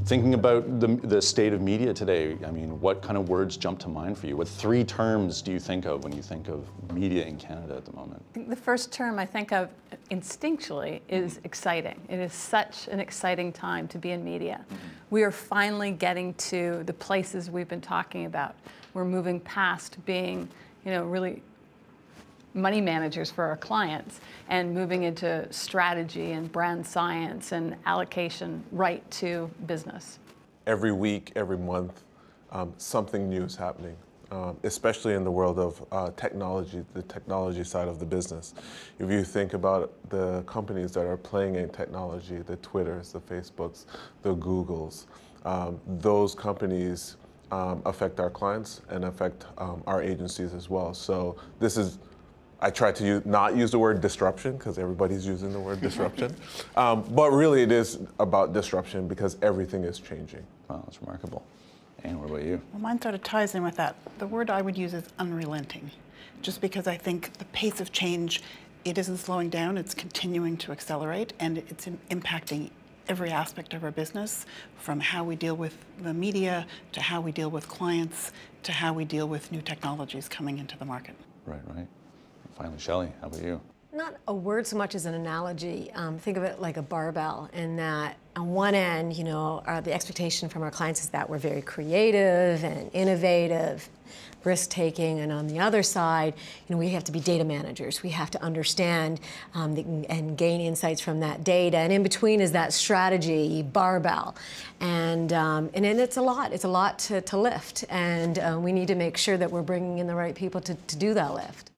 Thinking about the state of media today, I mean, what kind of words jump to mind for you? What three terms do you think of when you think of media in Canada at the moment? The first term I think of instinctually is exciting. It is such an exciting time to be in media. We are finally getting to the places we've been talking about. We're moving past being, really money managers for our clients and moving into strategy and brand science and allocation right to business. Every week, every month, something new is happening, especially in the world of technology, the technology side of the business. If you think about the companies that are playing in technology, the Twitters, the Facebooks, the Googles, those companies affect our clients and affect our agencies as well. So this is, I try to not use the word disruption because everybody's using the word disruption, but really it is about disruption because everything is changing. Wow, that's remarkable. Anne, what about you? Well, mine sort of ties in with that. The word I would use is unrelenting, just because I think the pace of change, it isn't slowing down, it's continuing to accelerate, and it's impacting every aspect of our business, from how we deal with the media, to how we deal with clients, to how we deal with new technologies coming into the market. Right, right. Finally, Shelley, how about you? Not a word so much as an analogy. Think of it like a barbell, in that on one end, the expectation from our clients is that we're very creative and innovative, risk-taking, and on the other side, we have to be data managers. We have to understand and gain insights from that data. And in between is that strategy barbell, and it's a lot. It's a lot to lift, and we need to make sure that we're bringing in the right people to do that lift.